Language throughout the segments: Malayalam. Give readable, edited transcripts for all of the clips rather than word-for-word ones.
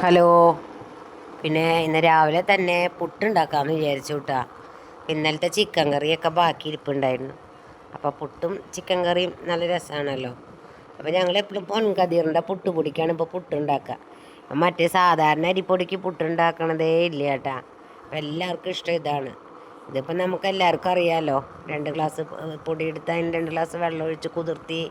ഹലോ. പിന്നെ ഇന്ന് രാവിലെ തന്നെ പുട്ടുണ്ടാക്കാമെന്ന് വിചാരിച്ചു കേട്ടാ. ഇന്നലത്തെ ചിക്കൻ കറിയൊക്കെ ബാക്കി ഇരിപ്പുണ്ടായിരുന്നു. അപ്പോൾ പുട്ടും ചിക്കൻ കറിയും നല്ല രസമാണല്ലോ. അപ്പോൾ ഞങ്ങൾ എപ്പോഴും പൊൻകതിറിൻ്റെ പുട്ട് പൊടിക്കാണ് ഇപ്പോൾ പുട്ടുണ്ടാക്കുക. മറ്റേ സാധാരണ അരിപ്പൊടിക്ക് പുട്ടുണ്ടാക്കണതേ ഇല്ല കേട്ടാ. അപ്പോൾ എല്ലാവർക്കും ഇഷ്ടം ഇതാണ്. ഇതിപ്പോൾ നമുക്ക് എല്ലാവർക്കും അറിയാമല്ലോ. 2 ഗ്ലാസ് പൊടി എടുത്ത് അതിന് 2 ഗ്ലാസ് വെള്ളം ഒഴിച്ച് കുതിർത്തി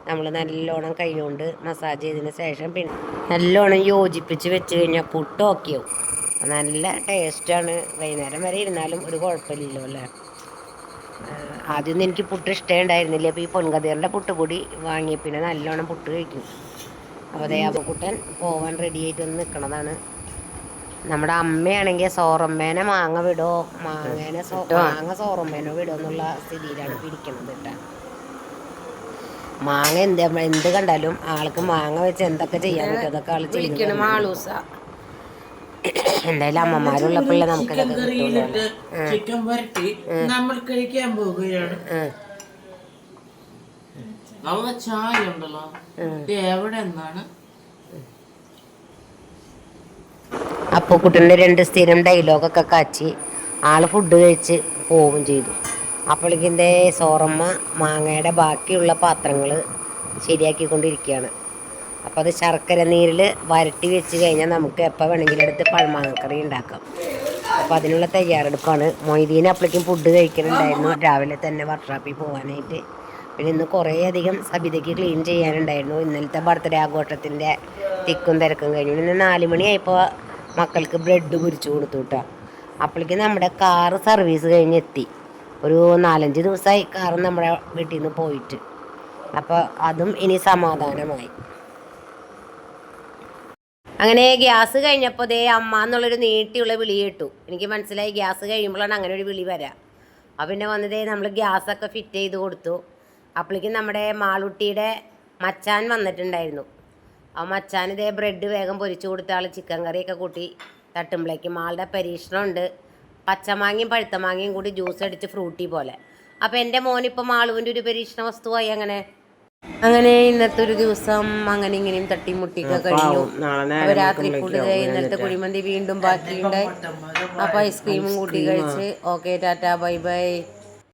നമ്മൾ നല്ലോണം കൈ കൊണ്ട് മസാജ് ചെയ്തതിന് ശേഷം പിന്നെ നല്ലോണം യോജിപ്പിച്ച് വെച്ച് കഴിഞ്ഞാൽ പുട്ട് ഓക്കെയാവും. നല്ല ടേസ്റ്റാണ്. വൈകുന്നേരം വരെ ഇരുന്നാലും ഒരു കുഴപ്പമില്ലല്ലോ അല്ലേ. ആദ്യമൊന്നും എനിക്ക് പുട്ട് ഇഷ്ടമേ ഉണ്ടായിരുന്നില്ല. അപ്പോൾ ഈ പൊൻകതിറിൻ്റെ പുട്ടുപൊടി വാങ്ങി പിന്നെ നല്ലോണം പുട്ട് കഴിക്കും. അപ്പോൾ അതേ അപ്പക്കുട്ടൻ പോവാൻ റെഡി ആയിട്ട് വന്ന് നിൽക്കണതാണ്. നമ്മുടെ അമ്മയാണെങ്കിൽ സോറമ്മേനെ മാങ്ങ വിടോ മാങ്ങ സോറമ്മേനോ വിടോ എന്നുള്ള സ്ഥിതിയിലാണ് പിടിക്കണത് കേട്ടോ. മാങ്ങ എന്ത് കണ്ടാലും ആൾക്ക് മാങ്ങ വെച്ച് എന്തൊക്കെ ചെയ്യാൻ പറ്റും അതൊക്കെ ആൾ ചെയ്യണം. എന്തായാലും അമ്മമാരുള്ളപ്പോഴേ നമുക്കിതൊക്കെ കിട്ടുള്ളൂ. ചിക്കൻ വരട്ടി നമ്മൾ കഴിക്കാൻ പോവുകയാണ്. അവ ചായ ഉണ്ടല്ലോ എവിടെ നിന്നാണ്. അപ്പക്കുട്ടൻ്റെ 2 സ്ഥിരം ഡയലോഗൊക്കെ കാച്ചി ആള് ഫുഡ് കഴിച്ച് പോവുകയും ചെയ്തു. അപ്പോഴേക്കിൻ്റെ സോറമ്മ മാങ്ങയുടെ ബാക്കിയുള്ള പാത്രങ്ങൾ ശരിയാക്കിക്കൊണ്ടിരിക്കുകയാണ്. അപ്പോൾ അത് ശർക്കര നീരിൽ വരട്ടി വെച്ച് കഴിഞ്ഞാൽ നമുക്ക് എപ്പോൾ വേണമെങ്കിലും എടുത്ത് പഴമാങ്ങക്കറി ഉണ്ടാക്കാം. അപ്പോൾ അതിനുള്ള തയ്യാറെടുപ്പാണ്. മൊയ്തീൻ അപ്പോഴേക്കും ഫുഡ് കഴിക്കുന്നുണ്ടായിരുന്നു രാവിലെ തന്നെ വർക്ക്ഷോപ്പിൽ പോകാനായിട്ട്. പിന്നെ ഇന്ന് കുറേയധികം സബിതയ്ക്ക് ക്ലീൻ ചെയ്യാനുണ്ടായിരുന്നു. ഇന്നലത്തെ ബർത്ത്ഡേ ആഘോഷത്തിൻ്റെ തിക്കും തിരക്കും കഴിഞ്ഞു. ഇന്ന് 4 മണിയായപ്പോൾ മക്കൾക്ക് ബ്രെഡ് പൊരിച്ചു കൊടുത്തു കേട്ടോ. അപ്പോഴേക്കും നമ്മുടെ കാറ് സർവീസ് കഴിഞ്ഞെത്തി. ഒരു 4-5 ദിവസമായി കാറ് നമ്മുടെ വീട്ടിൽ നിന്ന് പോയിട്ട്. അപ്പോൾ അതും ഇനി സമാധാനമായി. അങ്ങനെ ഗ്യാസ് കഴിഞ്ഞപ്പോൾ ദേ അമ്മ എന്നുള്ളൊരു നീട്ടിയുള്ള വിളി കേട്ടു. എനിക്ക് മനസ്സിലായി ഗ്യാസ് കഴിയുമ്പോഴാണ് അങ്ങനെ ഒരു വിളി വരാം. അപ്പം പിന്നെ വന്നതേ നമ്മൾ ഗ്യാസൊക്കെ ഫിറ്റ് ചെയ്ത് കൊടുത്തു. അപ്പോഴേക്കും നമ്മുടെ മാളുട്ടിയുടെ മച്ചാൻ വന്നിട്ടുണ്ടായിരുന്നു. ആ മച്ചാൻ ഇതേ ബ്രെഡ് വേഗം പൊരിച്ചു കൊടുത്ത ആൾ ചിക്കൻ കറിയൊക്കെ കൂട്ടി തട്ടുമ്പോഴേക്കും ആളുടെ പരീക്ഷണമുണ്ട്. പച്ചമാങ്ങയും പഴുത്തമാങ്ങയും കൂടി ജ്യൂസ് അടിച്ച് ഫ്രൂട്ടി പോലെ. അപ്പോൾ എൻ്റെ മോനിപ്പോൾ മാളുവിൻ്റെ ഒരു പരീക്ഷണ വസ്തുവായി. അങ്ങനെ ഇന്നത്തെ ഒരു ദിവസം അങ്ങനെ ഇങ്ങനെയും തട്ടിമുട്ടിയൊക്കെ കഴിഞ്ഞു. അപ്പോൾ രാത്രി ഫുഡ് ഇന്നലത്തെ കുഴിമന്തി വീണ്ടും ബാക്കിയുണ്ടായി. അപ്പോൾ ഐസ്ക്രീമും കൂട്ടി കഴിച്ച് ഓക്കെ ടാറ്റ ബൈ ബൈ.